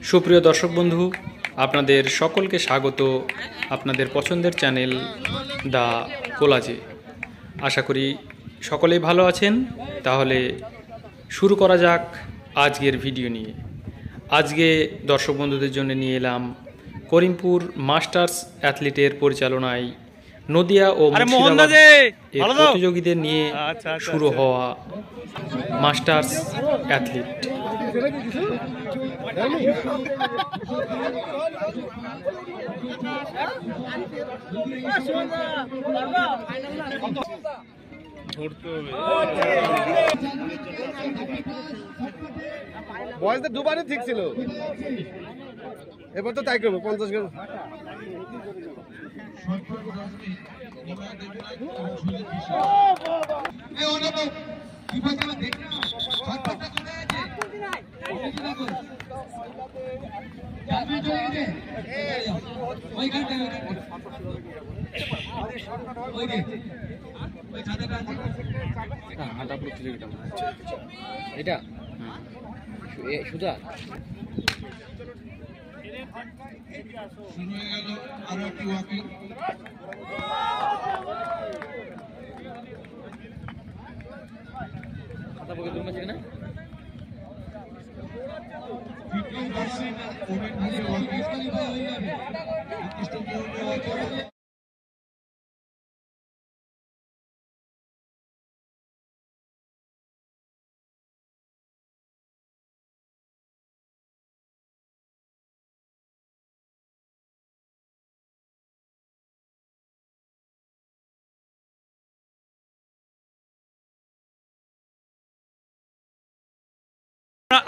সুপ্রিয় দর্শক বন্ধু, আপনাদের সকলকে স্বাগত আপনাদের পছন্দের চ্যানেল দ্য কোলাজে। আশা করি সকলেই ভালো আছেন। তাহলে শুরু করা যাক আজকের ভিডিও নিয়ে। আজকে দর্শক বন্ধুদের জন্য নিয়ে এলাম করিমপুর মাস্টার্স অ্যাথলিটের পরিচালনায় নদিয়া ও মুর্শিদাবাদ প্রতিযোগীদের নিয়ে শুরু হওয়া মাস্টার্স অ্যাথলিট। বয়সটা দুবারই ঠিক ছিল, এবার তো তাই করবো 50 গ্রাম। এটা সুধা শুরু হয়ে গেল আরো একটি ওয়াকিং। খাতা বকে দূর আছে না 15% ওমেন ভাগে ওয়াকিং।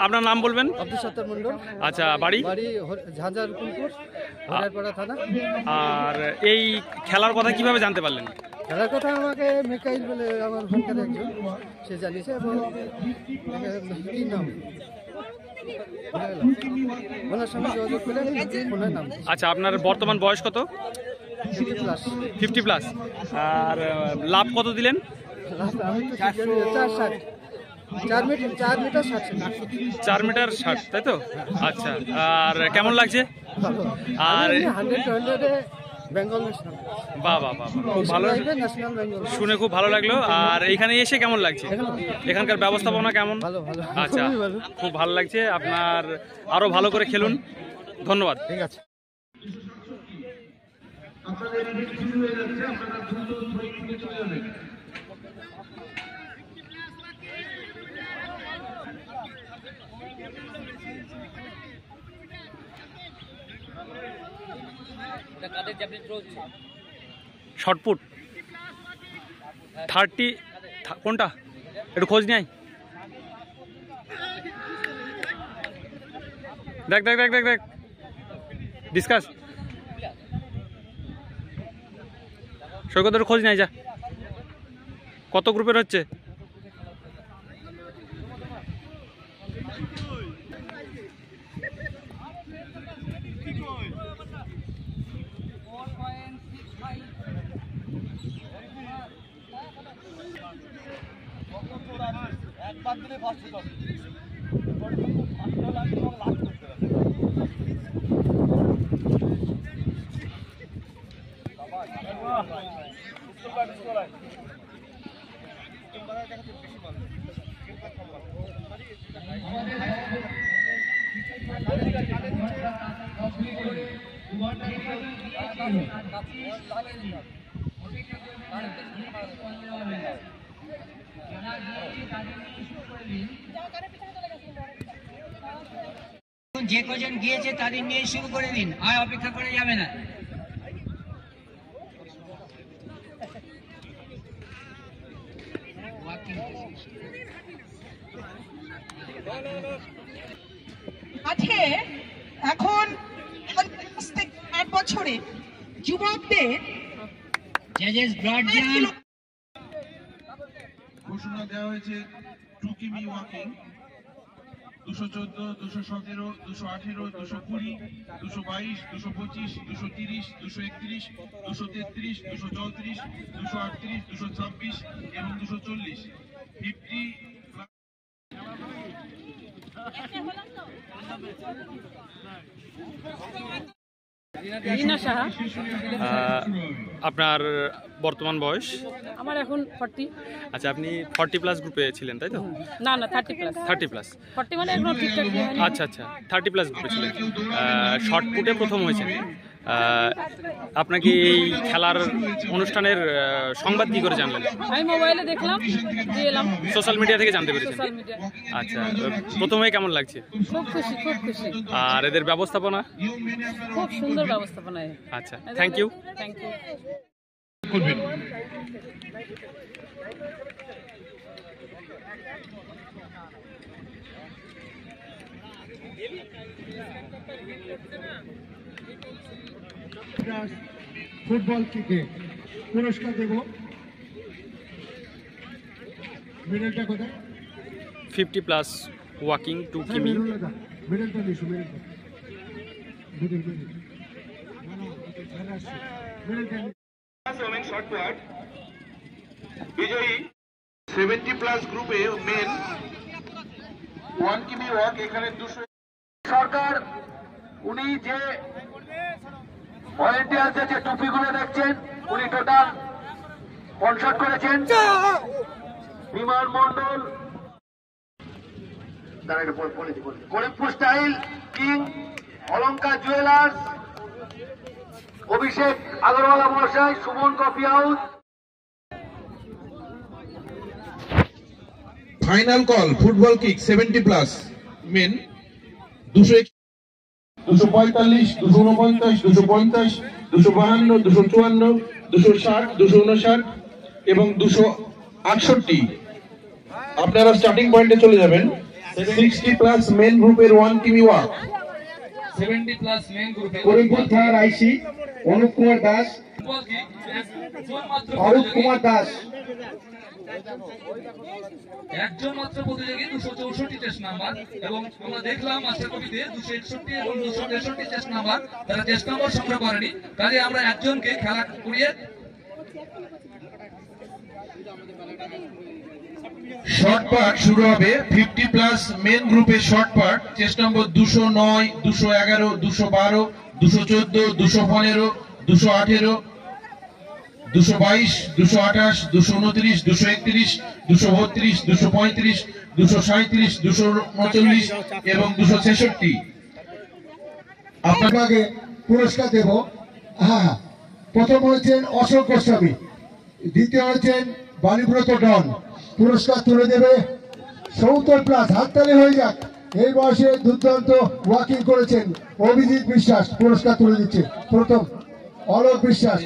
আপনার নাম বলবেন? আব্দুল সত্তার মন্ডল। আচ্ছা, বাড়ি? বাড়ি ঝাঁঝারকুলপুর, হরিয়ারপাড়া থানা। আর এই খেলার কথা কিভাবে জানতে পারলেন? খেলার কথা আমাকে মিকাইল বলে আমার ওখানকার একজন, সে জানিয়েছে। এবং কি নাম ওনার সঙ্গে যোগাযোগ করে ওনার নাম। আচ্ছা, আপনার বর্তমান বয়স কত? 50+। আর লাভ কত দিলেন? আমি তো 4 মিটার 60। 4 মিটার 60, তাই তো? আচ্ছা, আর কেমন লাগছে? আর 100 বেঙ্গল ন্যাশনাল। বাহ বাহ বাহ, খুব ভালো, ন্যাশনাল বেঙ্গল শুনে খুব ভালো লাগলো। আর এইখানে এসে কেমন লাগছে? এখানকার ব্যবস্থাপনা কেমন? ভালো। আচ্ছা, খুব ভালো লাগছে। আপনার আরো ভালো করে খেলুন। ধন্যবাদ। ঠিক আছে। আপনাদের ইভেন্ট শুরু হয়ে যাচ্ছে, আপনারা দ্রুত থ্রোয়িং চলে যাবেন। শর্টপুট 30 কোনটা একটু খোঁজ নেই। দেখ ডিসকাস সৈকতের খোঁজ নাই। যা, কত গ্রুপের হচ্ছে? একবার দিলে ফার্স্ট হবে। যে কজন গিয়েছে তাদের নিয়ে শুরু করে দিন, আর অপেক্ষা করা যাবে না। আজকে এখন 8 বছরে যুবকদের ঘোষণা দেওয়া হয়েছে 2 কিমি ওয়াকিং। 214, 217, 218, 220, 222, 225, 230, 231, 233, 234, 238, 226 এবং 240। 50 রিনা সাহা। আপনার বর্তমান বয়স? আমার এখন 40। আচ্ছা, আপনি 40+ গ্রুপে ছিলেন তাই তো? না 30+। 30+। 40 মানে এখন ঠিকঠাক বিয়ে হয়নি। আচ্ছা আচ্ছা, 30+ গ্রুপে ছিলেন। শর্ট পুটে প্রথম হয়েছেন। আপনাকে এই খেলার অনুষ্ঠানের সংবাদ কি করে জানলেন? আমি মোবাইলে দেখলাম, দিয়ে এলাম। সোশ্যাল মিডিয়া থেকে জানতে পেরেছেন? Social media. আচ্ছা, প্রথমে কেমন লাগছে? খুব খুশি, খুব খুশি। আর এদের ব্যবস্থাপনা? খুব সুন্দর ব্যবস্থাপনা। আচ্ছা, থ্যাংক ইউ। Thank you. করবেন। ফুটবল থেকে পুরস্কার দেব। মেডেলটা কোথায়? 50+ ওয়াকিং 2 কিমি। মেডেলটা দিছো, মেডেলটা ওমেন শর্ট পুট বিজয়ী 70+ গ্রুপে মেন 1 কিমি ওয়াক। এখানে 200 সরকার উনি যে ভলেন্টিয়ারদের যে টুপিগুলো দেখছেন উনি টোটাল স্পন্সর করেছেন। Biman Mondal, Karimpur style, king, Alankar jewellers, Abhishek Agarwala মহাশয়, Suman coffee house. Final call football kick 70+ men 245, 249, 250, 252, 254, 260, 259 এবং 268। আপনারা স্টার্টিং পয়েন্টে চলে যাবেন। 60+ মেন গ্রুপের 1 কিমি ওয়াক। 70+ মেন গ্রুপে করিমপুর থানার আইসি অনুপ কুমার দাস, অরূপ কুমার দাস। একজন মাত্র প্রতিযোগী 264 টেস্ট নাম্বার এবং আমরা দেখলাম মাস্টার কপিতে 261 এবং 263 টেস্ট নাম্বার, তারা টেস্ট নাম্বার সংগ্রহ করেনি। কাজে আমরা একজনকে খেলা করিয়ে শর্ট পার্ট শুরু হবে। 50+ মেন গ্রুপে শর্ট পার্ট টেস্ট নম্বর 209, 211, 212, 214, 215, 218, 222, 228, 229, 231, 232, 235, 237, 239 এবং 266। আপনাকে পুরস্কার দেব। হ্যাঁ, প্রথম হয়েছেন অশোক গোস্বামী, দ্বিতীয় হয়েছেন বাণীব্রত ডন। পুরস্কার তুলে দেবে 70+। হাততালি হয়ে যাক। এই বয়সে দুর্দান্ত ওয়াকিং করেছেন অভিজিৎ বিশ্বাস। পুরস্কার তুলে দিচ্ছে প্রথম অলোক বিশ্বাস।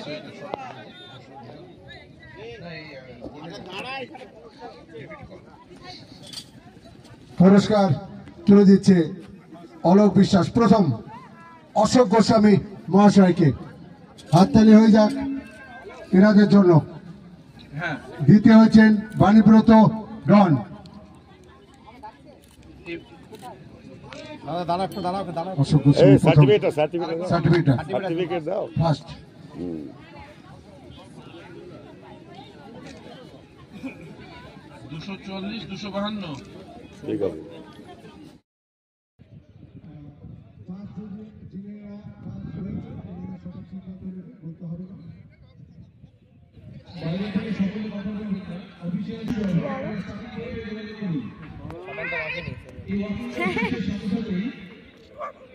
পুরস্কার তুলে দিচ্ছে অলোক বিশ্বাস প্রথম অশোক গোস্বামী মহাশয়কে। হাততালি হয়ে যাক এনাদের জন্য। দ্বিতীয় হচ্ছেন বাণীব্রত ডন। অশোক গোস্বামী সার্টিফিকেট দাও ফার্স্ট। 240, 252। ঠিক আছে।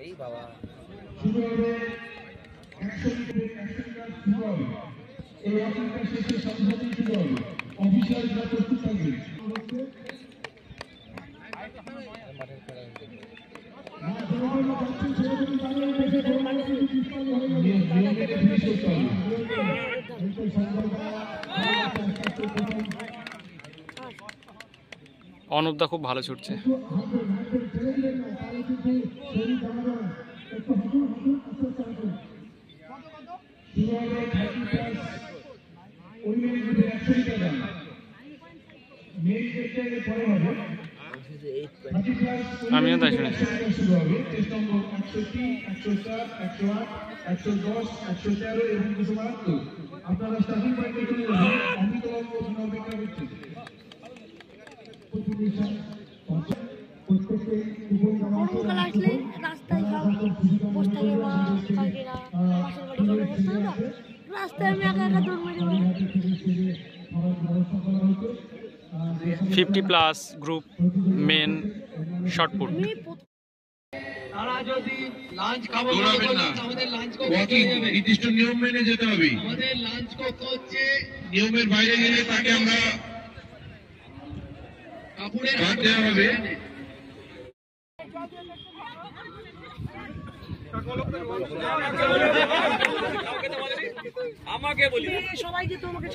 এই বাবা অনুপদা খুব ভালো ছুটছে। আমিও তাই শুনেছি। 110, 113 এবং 272। আপনারা স্টার্টিং পয়েন্টে চলে যাবেন। অমৃত বাবু ওখানে অপেক্ষা করছেন। গরমকাল আসলে রাস্তায় সব বসে থাকে মা কাকিরা পাশের বাড়ি করে বসে থাকে তো রাস্তায় আমি একা একা দৌড় মেরে বেড়াই। 50+ গ্রুপ মেন শটপুট। তারা যদি লাঞ্চ খাবো দৌড়াবেন না, আমাদের লাঞ্চ কক্ষ ওয়াকিং নির্দিষ্ট নিয়ম মেনে যেতে হবে। আমাদের লাঞ্চ কক্ষ হচ্ছে নিয়মের বাইরে গেলে তাকে আমরা কাপড়ের বাদ দেওয়া হবে। আমাকে বলি সবাইকে তোমাকে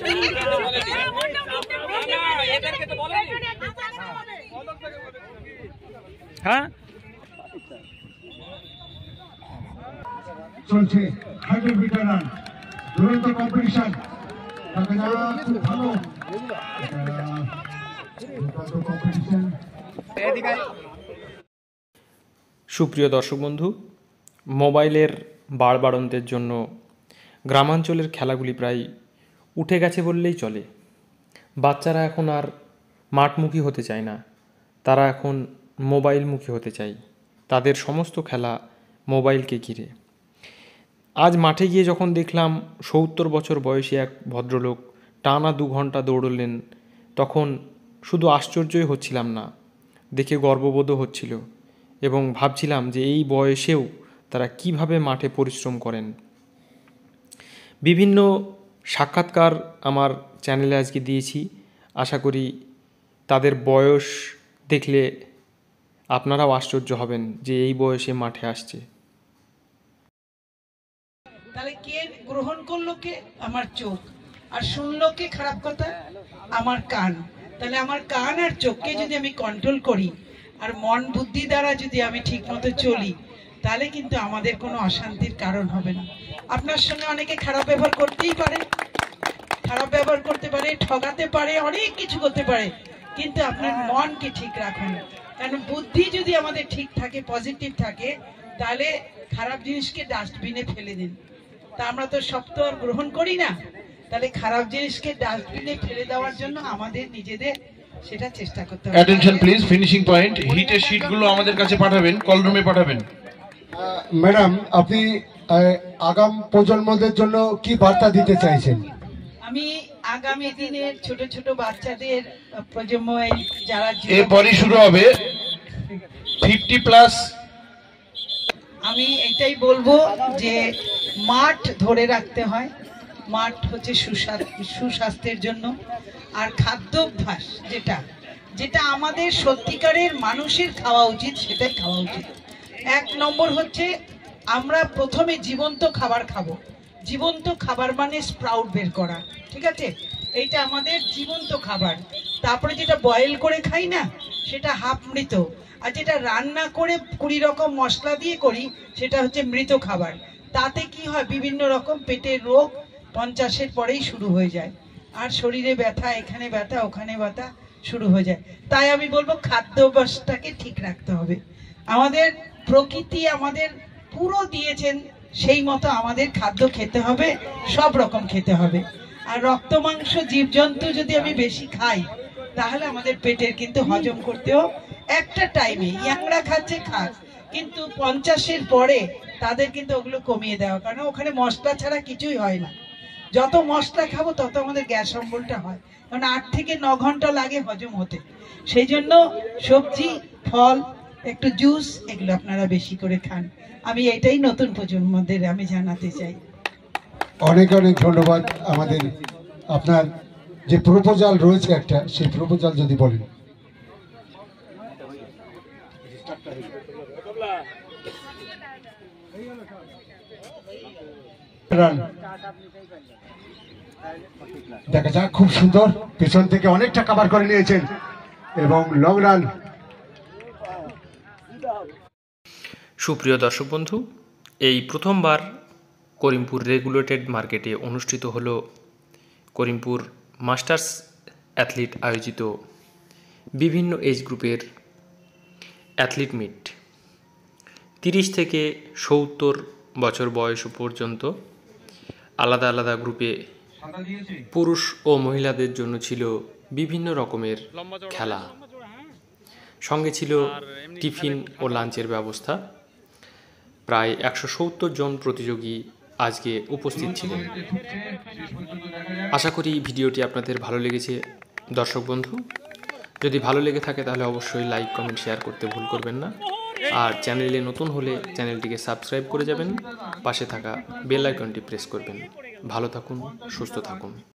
হ্যাঁ, চলছে 100 মিটার রান, দুরন্ত কম্পিটিশন। খুব ভালো কম্পিটিশন। সুপ্রিয় দর্শক বন্ধু, মোবাইলের বাড়বাড়ন্তের জন্য গ্রামাঞ্চলের খেলাগুলি প্রায় উঠে গেছে বললেই চলে। বাচ্চারা এখন আর মাঠমুখী হতে চায় না, তারা এখন মোবাইলমুখী হতে চায়। তাদের সমস্ত খেলা মোবাইলকে ঘিরে। আজ মাঠে গিয়ে যখন দেখলাম 70 বছর বয়সী এক ভদ্রলোক টানা 2 ঘন্টা দৌড়লেন, তখন শুধু আশ্চর্যই হচ্ছিলাম না, দেখে গর্ববোধও হচ্ছিল এবং ভাবছিলাম যে এই বয়সেও তারা কিভাবে মাঠে পরিশ্রম করেন। বিভিন্ন সাক্ষাৎকার আমার চ্যানেলে আজকে দিয়েছি, আশা করি তাদের বয়স দেখলে আপনারাও আশ্চর্য হবেন যে এই বয়সে মাঠে আসছে। তাহলে কে গ্রহণ করলো? কে? আমার চোখ। আর শুনলো কে খারাপ কথা? আমার কান। তাহলে আমার কান আর চোখকে যদি আমি কন্ট্রোল করি আর মন বুদ্ধি দ্বারা যদি আমি ঠিক মতো চলি, তাহলে কিন্তু আমাদের কোনো অশান্তির কারণ হবে না। আপনার সঙ্গে অনেকে খারাপ ব্যবহার করতেই পারে, খারাপ ব্যবহার করতে পারে, ঠগাতে পারে, অনেক কিছু করতে পারে, কিন্তু আপনার মনকে ঠিক রাখুন। কারণ বুদ্ধি যদি আমাদের ঠিক থাকে, পজিটিভ থাকে, তাহলে খারাপ জিনিসকে ডাস্টবিনে ফেলে দিন। তা আমরা তো সব তো আর গ্রহণ করি না, তাহলে খারাপ জিনিসকে ডাস্টবিনে ফেলে দেওয়ার জন্য আমাদের নিজেদের সেটা চেষ্টা করতে হবে। Attention please, finishing point. হিটের শীটগুলো আমাদের কাছে পাঠাবেন, কল রুমে পাঠাবেন। ম্যাডাম, আপনি আগাম প্রজন্মদের জন্য কি বার্তা দিতে চাইছেন? আমি আগামী দিনের ছোট ছোট বাচ্চাদের প্রজন্ম, যারা এরপরই শুরু হবে 50+। আমি এটাই বলবো যে মাঠ ধরে রাখতে হয়। মাঠ হচ্ছে সুস্বাস্থ্যের জন্য। আর খাদ্যাভ্যাস যেটা যেটা আমাদের সত্যিকারের মানুষের খাওয়া উচিত, সেটাই খাওয়া উচিত। 1 নম্বর হচ্ছে আমরা প্রথমে জীবন্ত খাবার খাবো। জীবন্ত খাবার মানে স্প্রাউট বের করা, ঠিক আছে? এইটা আমাদের জীবন্ত খাবার। তারপরে যেটা বয়েল করে খাই না, সেটা হাফ মৃত। আর যেটা রান্না করে 20 রকম মশলা দিয়ে করি, সেটা হচ্ছে মৃত খাবার। তাতে কি হয়, বিভিন্ন রকম পেটের রোগ 50-এর পরেই শুরু হয়ে যায়। আর শরীরে ব্যথা, এখানে ব্যথা, ওখানে ব্যথা শুরু হয়ে যায়। তাই আমি বলবো খাদ্যাভ্যাসটাকে ঠিক রাখতে হবে। আমাদের প্রকৃতি আমাদের পুরো দিয়েছেন, সেই মতো আমাদের খাদ্য খেতে হবে, সব রকম খেতে হবে। আর রক্ত মাংস জীবজন্তু যদি আমি বেশি খাই, তাহলে আমাদের পেটের কিন্তু হজম করতেও একটা টাইমে, ইয়াংরা খাচ্ছে খাক, কিন্তু 50-এর পরে তাদের কিন্তু ওগুলো কমিয়ে দেওয়া, কারণ ওখানে মশলা ছাড়া কিছুই হয় না। যত মশলা খাবো তত আমাদের গ্যাস অম্বলটা হয়, কারণ 8 থেকে 9 ঘন্টা লাগে হজম হতে। সেই জন্য সবজি, ফল, একটু জুস, এগুলো আপনারা বেশি করে খান। আমি এটাই নতুন প্রজন্মদের আমি জানাতে চাই। অনেক অনেক ধন্যবাদ। আমাদের আপনার যে প্রপোজাল রয়েছে একটা, সেই প্রপোজাল যদি বলেন। দেখা যাক, খুব সুন্দর, পেছন থেকে অনেকটা কভার করে নিয়েছেন এবং লং রান। সুপ্রিয় দর্শক বন্ধু, এই প্রথমবার করিমপুর রেগুলেটেড মার্কেটে অনুষ্ঠিত হলো করিমপুর মাস্টার্স অ্যাথলিট আয়োজিত বিভিন্ন এজ গ্রুপের অ্যাথলিট মিট। 30 থেকে 70 বছর বয়স পর্যন্ত আলাদা আলাদা গ্রুপে পুরুষ ও মহিলাদের জন্য ছিল বিভিন্ন রকমের খেলা। সঙ্গে ছিল টিফিন ও লাঞ্চের ব্যবস্থা। প্রায় 170 জন প্রতিযোগী আজকে উপস্থিত ছিলেন। আশা করি ভিডিওটি আপনাদের ভালো লেগেছে দর্শক বন্ধু। যদি ভালো লেগে থাকে তাহলে অবশ্যই লাইক, কমেন্ট, শেয়ার করতে ভুল করবেন না। আর চ্যানেলে নতুন হলে চ্যানেলটিকে সাবস্ক্রাইব করে যাবেন, পাশে থাকা বেল আইকনটি প্রেস করবেন। ভালো থাকুন, সুস্থ থাকুন।